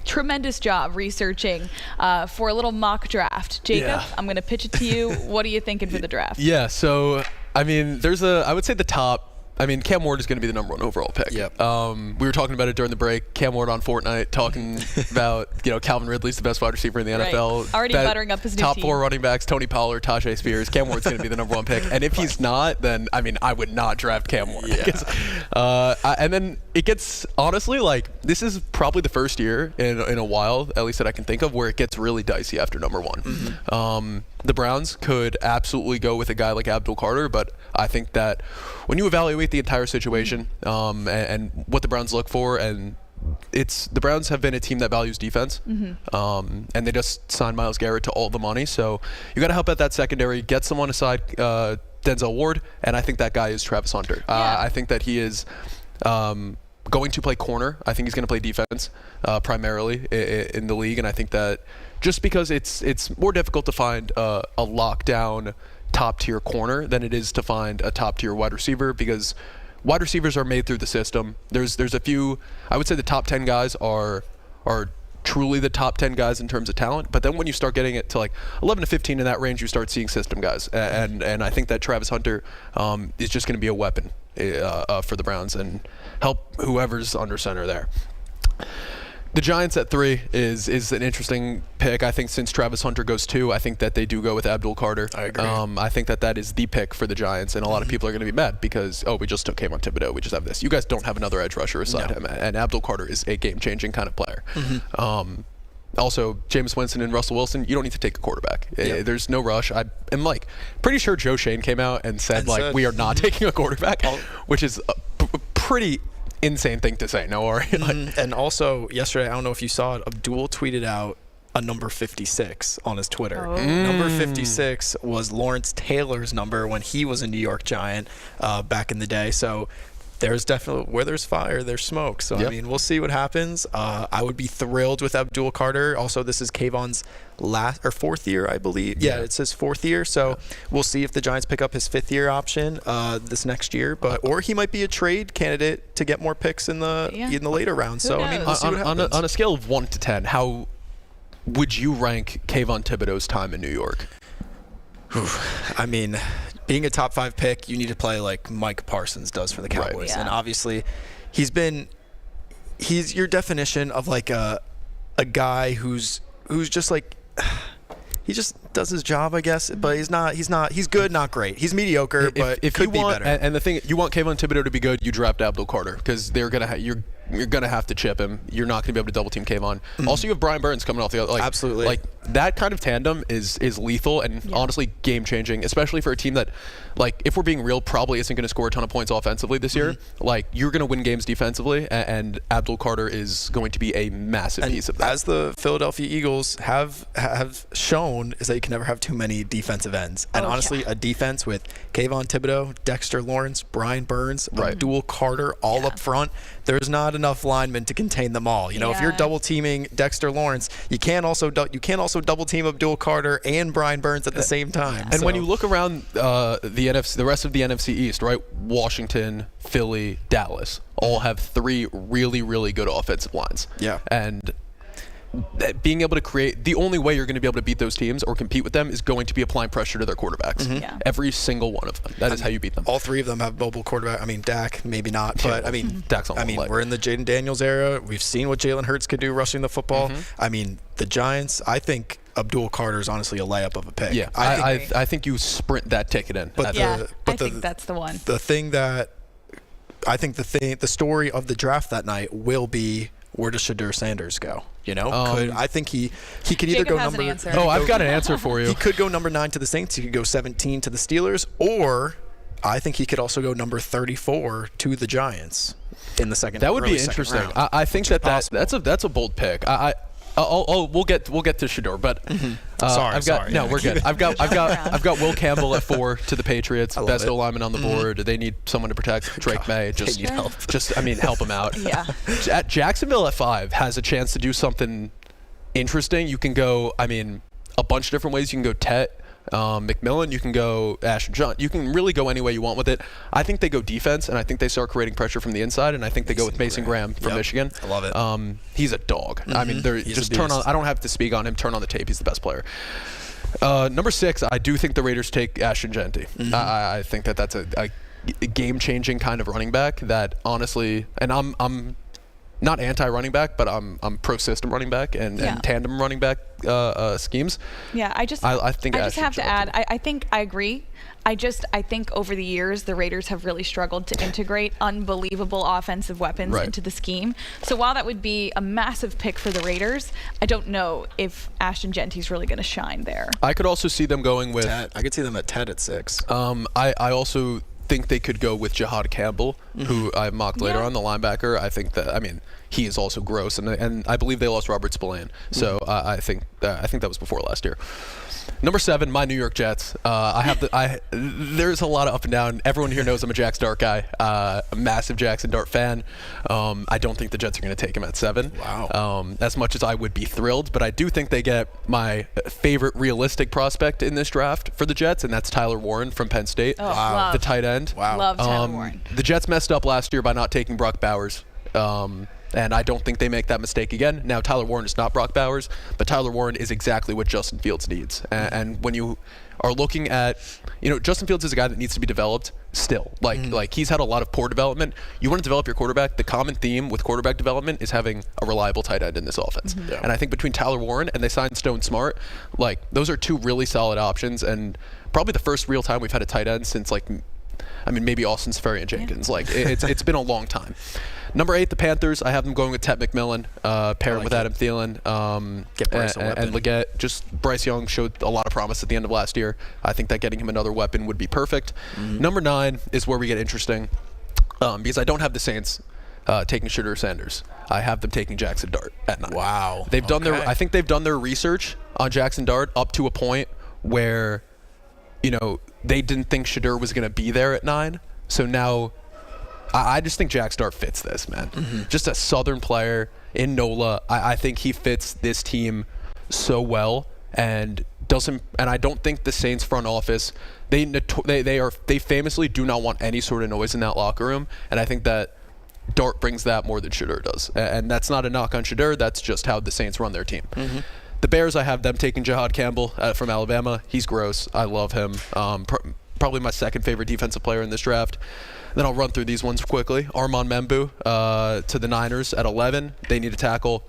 tremendous job researching for a little mock draft. Jacob, Yeah. I'm going to pitch it to you. What are you thinking for the draft? Yeah, so I mean, I would say the top I mean, Cam Ward is going to be the number 1 overall pick. Yep. We were talking about it during the break. Cam Ward on Fortnite talking about, Calvin Ridley's the best wide receiver in the NFL. Right. Already buttering up his new top team. 4 running backs, Tony Pollard, Tajay Spears. Cam Ward's going to be the number 1 pick. And if he's not, then, I would not draft Cam Ward. Yeah. And then it gets, honestly, this is probably the first year in a while, at least that I can think of, where it gets really dicey after number 1. Mm-hmm. The Browns could absolutely go with a guy like Abdul Carter, but I think that when you evaluate the entire situation and what the Browns look for, and the Browns have been a team that values defense, and they just signed Myles Garrett to all the money, so you got to help out that secondary, get someone aside Denzel Ward, and I think that guy is Travis Hunter. I think that he is going to play corner. I think he's going to play defense primarily in the league, and I think that just because it's more difficult to find a lockdown top-tier corner than it is to find a top-tier wide receiver, because wide receivers are made through the system. There's a few, I would say the top 10 guys are truly the top 10 guys in terms of talent, but then when you start getting it to 11 to 15 in that range, you start seeing system guys, and I think that Travis Hunter is just going to be a weapon for the Browns and help whoever's under center there. The Giants at 3 is an interesting pick. I think since Travis Hunter goes 2, I think that they do go with Abdul Carter. I agree. I think that is the pick for the Giants, and a lot of people are going to be mad because, we just took Kayvon Thibodeau. We just have this. You guys don't have another edge rusher aside him, and Abdul Carter is a game-changing kind of player. Also, Jameis Winston and Russell Wilson, you don't need to take a quarterback. There's no rush. I am pretty sure Joe Shane came out and said we are not taking a quarterback, which is a pretty insane thing to say. No worry. And also yesterday, I don't know if you saw it, Abdul tweeted out a number 56 on his Twitter. Number 56 was Lawrence Taylor's number when he was a New York Giant back in the day. So there's definitely, where there's fire, there's smoke. So, I mean, we'll see what happens. I would be thrilled with Abdul Carter. Also, this is Kayvon's fourth year, I believe. Yeah, it says 4th year. So we'll see if the Giants pick up his 5th year option this next year. Or he might be a trade candidate to get more picks in the later rounds. So, I mean, we'll see what happens. On a scale of 1 to 10, how would you rank Kayvon Thibodeau's time in New York? I mean, being a top 5 pick, you need to play like Mike Parsons does for the Cowboys. Right. And obviously, he's your definition of a guy who's just he just does his job, I guess, but he's good, not great. He's mediocre, but if could be better. And the thing, you want Kayvon Thibodeau to be good, you draft Abdul Carter, because you're going to have to chip him. You're not going to be able to double team Kayvon. Also, you have Brian Burns coming off the other. Absolutely. That kind of tandem is lethal and honestly game changing, especially for a team that, if we're being real, probably isn't going to score a ton of points offensively this year. You're going to win games defensively, and Abdul Carter is going to be a massive piece of that. As the Philadelphia Eagles have shown, is that you can never have too many defensive ends. And honestly, a defense with Kayvon Thibodeau, Dexter Lawrence, Brian Burns, Abdul Carter all up front, there's not enough linemen to contain them all. If you're double teaming Dexter Lawrence, you can't also double team Abdul Carter and Brian Burns at the same time. And when you look around the rest of the NFC East, right? Washington, Philly, Dallas all have 3 really, really good offensive lines. Yeah. And being able to create, the only way you're going to be able to beat those teams or compete with them is going to be applying pressure to their quarterbacks. Every single one of them. That is how you beat them. All 3 of them have mobile quarterback. I mean, Dak, maybe not, but I mean, Dak's on we're in the Jaden Daniels era. We've seen what Jalen Hurts could do rushing the football. I mean, the Giants, I think Abdul Carter is honestly a layup of a pick. Yeah, I think you sprint that ticket in. But I think that's the one. The thing that I think the story of the draft that night will be, where does Shadur Sanders go? I think he could either go number. I've got an answer for you. He could go number 9 to the Saints. He could go 17 to the Steelers, or I think he could also go number 34 to the Giants in the second. That would be interesting. I think that's a bold pick. We'll get to Shadur, but we're good. I've got Will Campbell at 4 to the Patriots, best O-lineman on the board. They need someone to protect Drake May. Just help him out. At Jacksonville at 5 has a chance to do something interesting. You can go, a bunch of different ways. You can go Tet, McMillan, you can go Ashton John. You can really go any way you want with it. I think they go defense, and I think they start creating pressure from the inside, and I think they go with Mason Graham from Michigan. I love it. He's a dog. Just turn on. I don't have to speak on him. Turn on the tape. He's the best player. Number 6, I do think the Raiders take Ashton Jeanty. I think that's a game-changing kind of running back that honestly, and I'm not anti-running back, but I'm pro-system running back and tandem running back schemes. Yeah, I just have to add, I think I agree. I think over the years, the Raiders have really struggled to integrate unbelievable offensive weapons into the scheme. So while that would be a massive pick for the Raiders, I don't know if Ashton Genty's really going to shine there. I could also see them going with... Ted. I could see them at Ted at 6. I also think they could go with Jahad Campbell, who I mocked later on, the linebacker. I think that, he is also gross, and I believe they lost Robert Spillane. So I think that was before last year. Number 7, my New York Jets. There's a lot of up and down. Everyone here knows I'm a Jax Dart guy, a massive Jackson Dart fan. I don't think the Jets are going to take him at 7. Wow. As much as I would be thrilled, but I do think they get my favorite realistic prospect in this draft for the Jets, and that's Tyler Warren from Penn State, the tight end. Wow. Love Tyler Warren. The Jets messed up last year by not taking Brock Bowers. And I don't think they make that mistake again. Now, Tyler Warren is not Brock Bowers, but Tyler Warren is exactly what Justin Fields needs. And when you are looking at, Justin Fields is a guy that needs to be developed still. Like he's had a lot of poor development. You want to develop your quarterback. The common theme with quarterback development is having a reliable tight end in this offense. Yeah. And I think between Tyler Warren and they signed Stone Smart, those are 2 really solid options. And probably the first real time we've had a tight end since maybe Austin Seferian Jenkins. It's been a long time. Number 8, the Panthers. I have them going with Ted McMillan, paired with Adam Thielen. Get Bryce a weapon. And Leggett. Just Bryce Young showed a lot of promise at the end of last year. I think that getting him another weapon would be perfect. Number 9 is where we get interesting, because I don't have the Saints taking Shedeur Sanders. I have them taking Jackson Dart at 9. Wow. They've done I think they've done their research on Jackson Dart up to a point where, they didn't think Shedeur was going to be there at 9. So now I just think Jack Dart fits this, man. Just a Southern player in NOLA. I think he fits this team so well and I don't think the Saints front office, they famously do not want any sort of noise in that locker room, and I think that Dart brings that more than Shedeur does. And that's not a knock on Shedeur, that's just how the Saints run their team. The Bears, I have them taking Jahad Campbell from Alabama. He's gross. I love him. Probably my second favorite defensive player in this draft. Then I'll run through these ones quickly. Armand Membu to the Niners at 11. They need a tackle.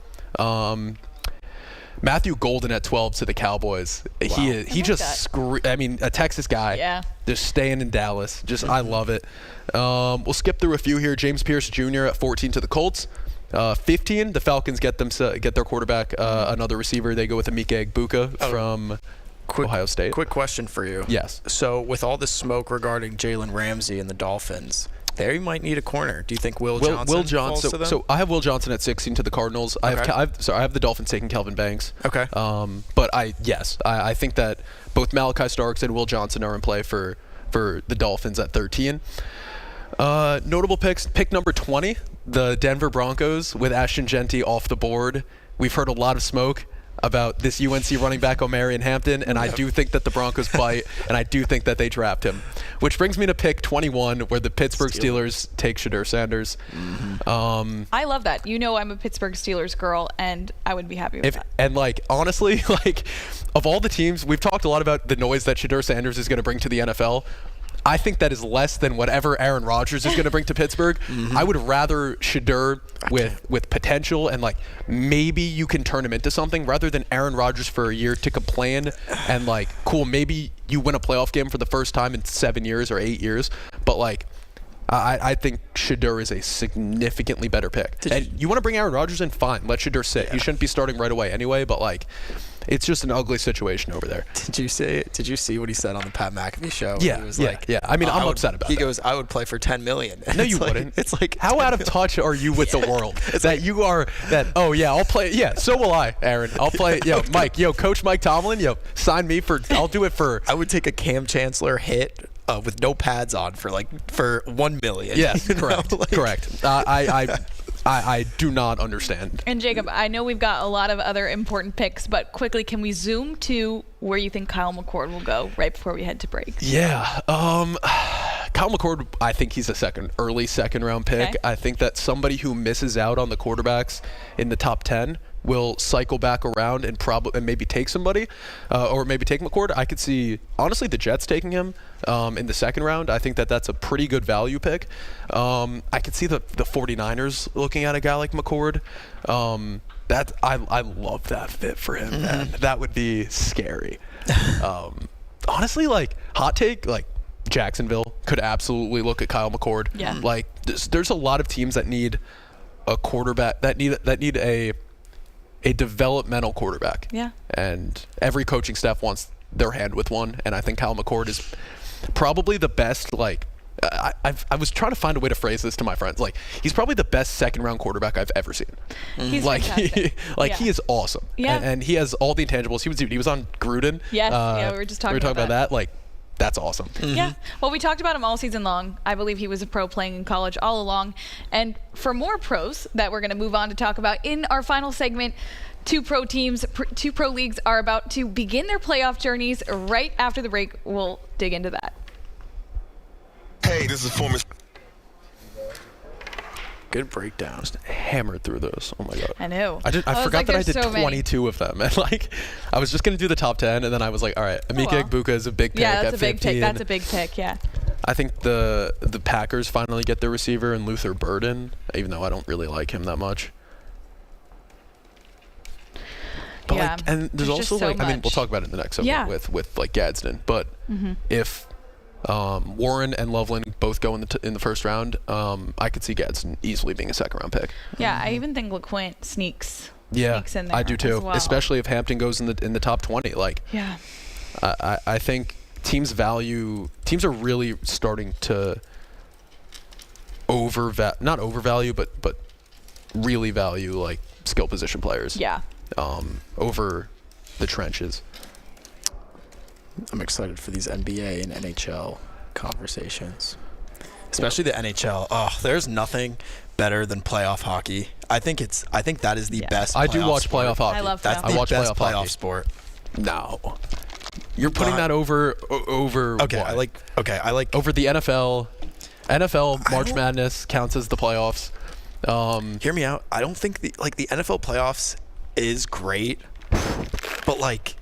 Matthew Golden at 12 to the Cowboys. Wow. He just a Texas guy. Yeah. Just staying in Dallas. I love it. We'll skip through a few here. James Pierce Jr. at 14 to the Colts. 15, the Falcons get their quarterback, another receiver. They go with Emeka Egbuka from Ohio State. Quick question for you. Yes. So with all this smoke regarding Jalen Ramsey and the Dolphins, they might need a corner. Do you think Will Johnson falls to them? So I have Will Johnson at 16 to the Cardinals. Okay. I have the Dolphins taking Kelvin Banks. Okay. But I think that both Malachi Starks and Will Johnson are in play for the Dolphins at 13. Notable picks. Pick number 20, the Denver Broncos with Ashton Genty off the board. We've heard a lot of smoke about this UNC running back Omarion Hampton, and I do think that the Broncos bite, and I do think that they draft him. Which brings me to pick 21, where the Pittsburgh Steelers take Shedeur Sanders. I love that. I'm a Pittsburgh Steelers girl, and I would be happy with that. And honestly, of all the teams, we've talked a lot about the noise that Shedeur Sanders is going to bring to the NFL. I think that is less than whatever Aaron Rodgers is going to bring to Pittsburgh. I would rather Shedeur with potential and maybe you can turn him into something rather than Aaron Rodgers for a year to complain and cool, maybe you win a playoff game for the first time in 7 years or 8 years. But I think Shedeur is a significantly better pick. You want to bring Aaron Rodgers in? Fine. Let Shedeur sit. Yeah. He shouldn't be starting right away anyway, but it's just an ugly situation over there. Did you see what he said on the Pat McAfee show? Yeah. He was yeah. I mean, I'm upset about it. He goes, I would play for $10 million. No, you wouldn't. It's how out of touch are you with the world? You are that, oh yeah, I'll play. Yeah, so will I, Aaron. I'll play. Mike, Coach Mike Tomlin, sign me for, I'll do it for. I would take a Cam Chancellor hit with no pads on for $1 million. Yes, correct. I do not understand. And Jacob, I know we've got a lot of other important picks, but quickly, can we zoom to where you think Kyle McCord will go right before we head to break? Yeah. Kyle McCord, I think he's a early second round pick. Okay. I think that somebody who misses out on the quarterbacks in the top 10 will cycle back around and maybe take somebody, or maybe take McCord. I could see, honestly, the Jets taking him in the second round. I think that's a pretty good value pick. I could see the 49ers looking at a guy like McCord. I love that fit for him, man. That would be scary. Honestly, like, hot take, like, Jacksonville could absolutely look at Kyle McCord. Yeah. Like, there's a lot of teams that need a quarterback, that need a developmental quarterback. Yeah. And every coaching staff wants their hand with one, and I think Kyle McCord is probably the best, like, I was trying to find a way to phrase this to my friends. Like, he's probably the best second-round quarterback I've ever seen. He's like, fantastic. He is awesome. Yeah. And he has all the intangibles. He was on Gruden. Yes. Yeah, we were just talking about that. Like, that's awesome. Yeah. Well, we talked about him all season long. I believe he was a pro playing in college all along. And for more pros that we're going to move on to talk about in our final segment, two pro leagues are about to begin their playoff journeys. Right after the break, we'll dig into that. Hey, this is former. Good breakdown. Just hammered through those. Oh my god. I know. I forgot like, that I did so 22 of them, and like, I was just gonna do the top 10, and then I was like, all right, Emeka Egbuka is a big pick. Yeah, that's at a big 15. pick. That's a big pick. Yeah. I think the Packers finally get their receiver in Luther Burden, even though I don't really like him that much. But yeah. like, and there's also so like, I mean, we'll much. talk about it in the next segment with like Gadsden, but if Warren and Loveland both go in the first round, I could see Gadsden easily being a second-round pick. Yeah, I even think LeQuint sneaks in there. I do too, as well. especially if Hampton goes in the top 20. Like, Yeah. I think teams are really starting to not overvalue, but really value like skill position players. Yeah. Over the trenches. I'm excited for these NBA and NHL conversations, especially the NHL. Oh, there's nothing better than playoff hockey. I think that is the best. I do watch sport. playoff hockey. I love That's playoff the I watch best playoff playoff hockey. sport. No, you're putting that over. Okay, what? I like over the NFL. March Madness counts as the playoffs. Hear me out. I don't think the NFL playoffs is great, but like,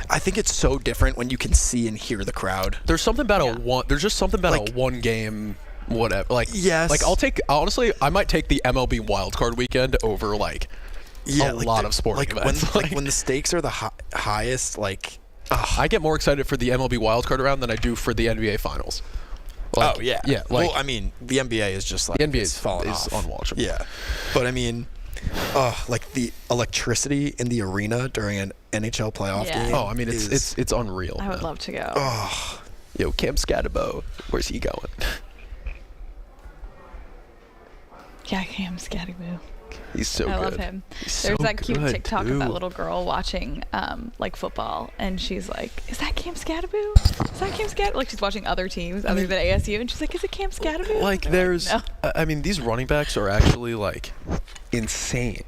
I think it's so different when you can see and hear the crowd. There's something about There's just something about a one game. Whatever. Like, yes. Like, honestly, I might take the MLB wildcard weekend over like a lot of sporting events. When the stakes are the highest, like, I get more excited for the MLB wildcard round than I do for the NBA finals. Like, yeah. Like, well, I mean, the NBA is just like, the NBA is falling is off. unwatchable. Yeah, but I mean, like the electricity in the arena during an NHL playoff game. Oh, I mean, it's unreal. I would love to go. Oh, yo, Cam Scatterbo, where's he going? Yeah, Cam Scatterbo. He's so good. I love him. There's that cute TikTok of that little girl watching like football, and she's like, "Is that Cam Scatterbo? Is that Cam Scatterbo?" Like, she's watching other teams other than ASU, and she's like, "Is it Cam Scatterbo?" Like, there's, I mean, these running backs are actually like insane.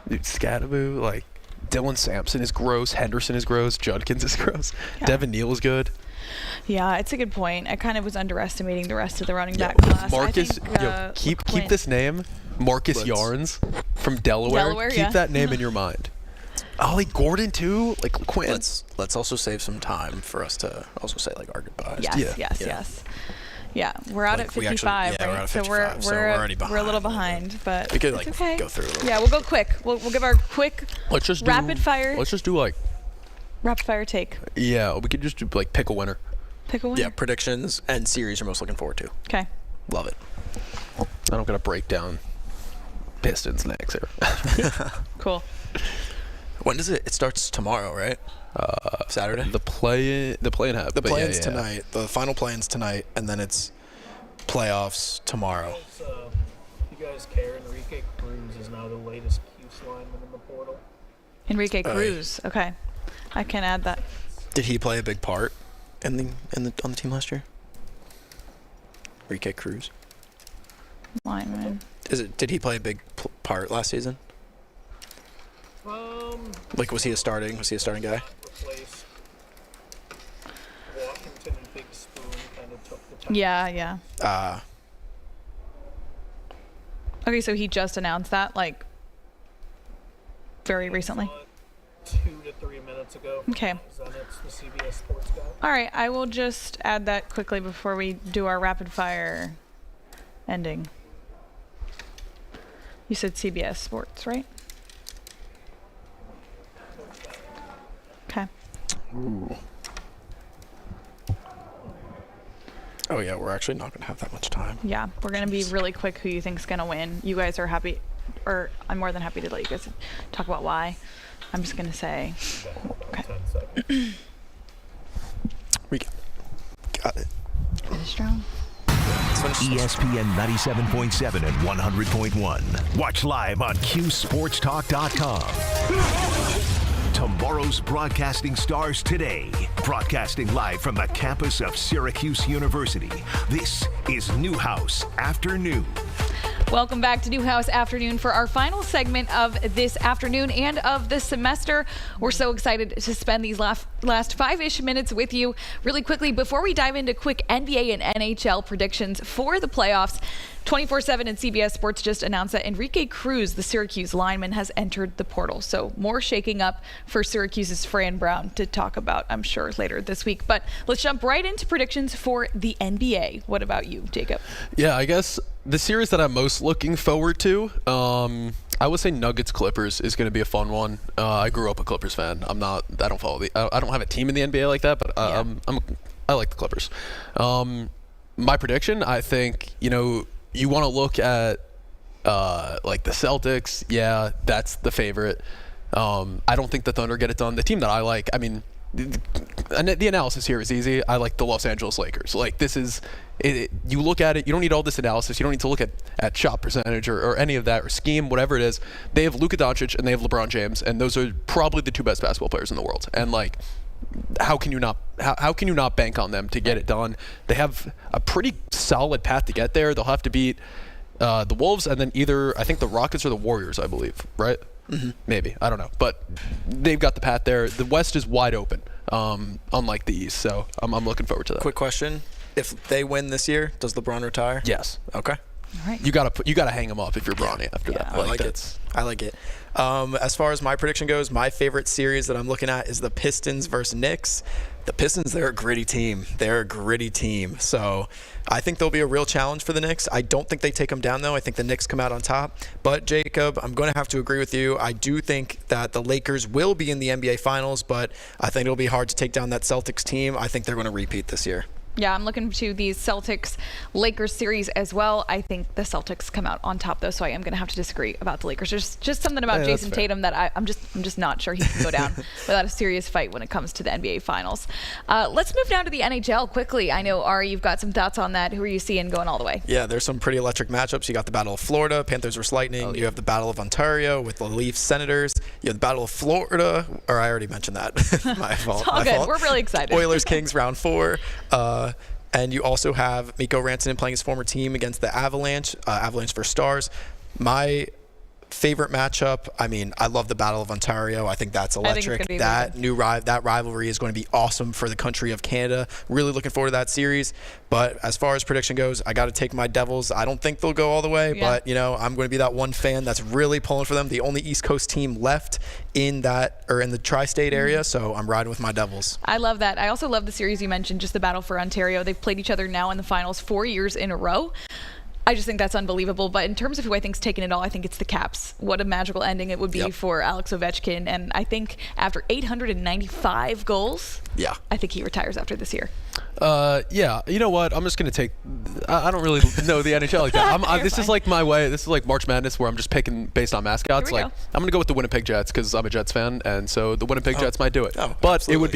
Dude, Scatterbo, like, Dylan Sampson is gross. Henderson is gross. Judkins is gross. Yeah. Devin Neal is good. Yeah, it's a good point. I kind of was underestimating the rest of the running back class. Marcus, I think, keep this name, Marcus Yarns from Delaware. Keep that name in your mind. Ollie Gordon too, like Quinn. Let's also save some time for us to also say like our goodbyes. Yes. Yeah, we're out Like, at 55, we actually- yeah, right? we're out at 55, so so we're already We're a little behind. behind, but We could it's like okay. go through a little. Yeah, we'll go quick. We'll give our quick Let's just rapid fire. Let's just do like. Rapid fire take. Yeah, we could just do like pick a winner. Pick a winner. Yeah, predictions and series you're most looking forward to. Okay. Love it. I don't gotta break down Pistons next here. Cool. When does it? It starts tomorrow, right? Saturday. The play-in half. The play-in's tonight. The final play-in's tonight, and then it's playoffs tomorrow. If you guys care, Enrique Cruz is now the latest Cuse lineman in the portal. Enrique Cruz. Okay. I can add that. Did he play a big part on the team last year? Enrique Cruz. Lineman. Did he play a big part last season? Like, was he a starting guy? Replaced Washington and Big Spoon kind of took the time. Yeah. Okay, so he just announced that like very recently? 2 to 3 minutes ago. Okay. Zenit's the CBS Sports guy. All right, I will just add that quickly before we do our rapid fire ending. You said CBS Sports, right? Okay. Ooh. Oh yeah, we're actually not gonna have that much time. Yeah, we're gonna be really quick. Who you think's gonna win? You guys are happy, or I'm more than happy to let you guys talk about why. I'm just gonna say. Okay. 10 seconds. We got it. Finish strong. ESPN 97.7 and 100.1. Watch live on QSportsTalk.com. Tomorrow's broadcasting stars today. Broadcasting live from the campus of Syracuse University. This is Newhouse Afternoon. Welcome back to Newhouse Afternoon for our final segment of this afternoon and of the semester. We're so excited to spend these last 5-ish minutes with you. Really quickly, before we dive into quick NBA and NHL predictions for the playoffs, 24/7 and CBS Sports just announced that Enrique Cruz, the Syracuse lineman, has entered the portal. So more shaking up for Syracuse's Fran Brown to talk about, I'm sure, later this week. But let's jump right into predictions for the NBA. What about you, Jacob? Yeah, I guess the series that I'm most looking forward to, I would say Nuggets Clippers is going to be a fun one. I grew up a Clippers fan. I don't have a team in the NBA like that, but I like the Clippers. My prediction, I think, you want to look at like the Celtics. Yeah, that's the favorite. I don't think the Thunder get it done. The team that I like, I mean, the analysis here is easy. I like the Los Angeles Lakers. Like, this is it. You look at it, you don't need all this analysis. You don't need to look at shot percentage or any of that or scheme, whatever it is. They have Luka Doncic and they have LeBron James, and those are probably the two best basketball players in the world. And like, how can you not bank on them to get it done? They have a pretty solid path to get there. They'll have to beat the Wolves and then either, I think, the Rockets or the Warriors, I believe, right? Mm-hmm. Maybe, I don't know, but they've got the path there. The West is wide open, unlike the East, so I'm looking forward to that. Quick question: if they win this year, does LeBron retire? Yes. Okay. All right. You gotta hang him up if you're Bronny after that. I like it. I like it. As far as my prediction goes, my favorite series that I'm looking at is the Pistons versus Knicks. The Pistons, they're a gritty team. So I think there'll be a real challenge for the Knicks. I don't think they take them down, though. I think the Knicks come out on top. But, Jacob, I'm going to have to agree with you. I do think that the Lakers will be in the NBA Finals, but I think it'll be hard to take down that Celtics team. I think they're going to repeat this year. Yeah, I'm looking to the Celtics-Lakers series as well. I think the Celtics come out on top, though, so I am going to have to disagree about the Lakers. There's just something about Jason Tatum that I'm just not sure he can go down without a serious fight when it comes to the NBA Finals. Let's move down to the NHL quickly. I know, Ari, you've got some thoughts on that. Who are you seeing going all the way? Yeah, there's some pretty electric matchups. You got the Battle of Florida, Panthers versus Lightning. Oh, yeah. You have the Battle of Ontario with the Leafs Senators. You have the Battle of Florida, or I already mentioned that. My fault. It's all good. We're really excited. Oilers Kings round 4. And you also have Mikko Rantanen playing his former team against the Avalanche, Avalanche versus Stars. My favorite matchup, I mean, I love the Battle of Ontario. I think that's electric. That rivalry is going to be awesome for the country of Canada. Really looking forward to that series. But as far as prediction goes, I got to take my Devils. I don't think they'll go all the way, but I'm going to be that one fan that's really pulling for them. The only East Coast team left in the tri-state area, so I'm riding with my Devils. I love that. I also love the series you mentioned, just the Battle for Ontario. They've played each other now in the finals 4 years in a row. I just think that's unbelievable. But in terms of who I think's taking it all, I think it's the Caps. What a magical ending it would be for Alex Ovechkin. And I think after 895 goals, I think he retires after this year. Yeah, you know what? I'm just going to take – I don't really know the NHL like that. This is like my way. This is like March Madness where I'm just picking based on mascots. Like, I'm going to go with the Winnipeg Jets because I'm a Jets fan, and so the Winnipeg Jets might do it. But absolutely. It would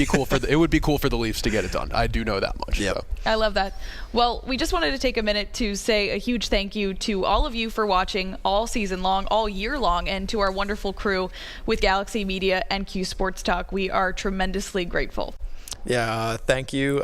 be cool for the Leafs to get it done. I do know that much. Yeah, so. I love that. Well, we just wanted to take a minute to say a huge thank you to all of you for watching all season long, all year long, and to our wonderful crew with Galaxy Media and Q Sports Talk. We are tremendously grateful. Yeah, thank you.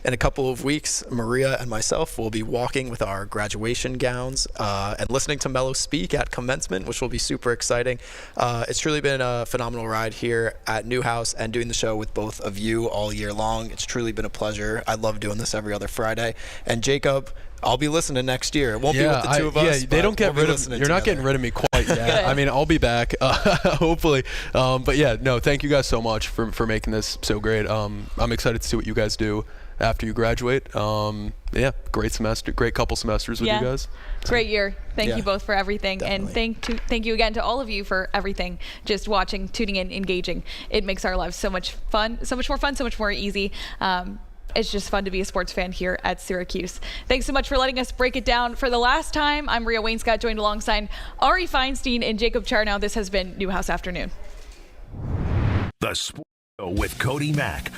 In a couple of weeks, Maria and myself will be walking with our graduation gowns and listening to Mello speak at commencement, which will be super exciting. It's truly been a phenomenal ride here at Newhouse and doing the show with both of you all year long. It's truly been a pleasure. I love doing this every other Friday. And Jacob, I'll be listening next year. It won't be with the two of us. Yeah, they don't get rid of me. You're not getting rid of me quite Yeah, I mean, I'll be back, hopefully. But yeah, no, thank you guys so much for making this so great. I'm excited to see what you guys do after you graduate. Yeah, great semester, great couple semesters with you guys. Great year. Thank Yeah, you both for everything. definitely. And thank you again to all of you for everything. Just watching, tuning in, engaging. It makes our lives so much fun, so much more fun, so much more easy. It's just fun to be a sports fan here at Syracuse. Thanks so much for letting us break it down for the last time. I'm Rhea Wainscott, joined alongside Ari Feinstein and Jacob Charnow. This has been Newhouse Afternoon. The Sports Show with Cody Mack.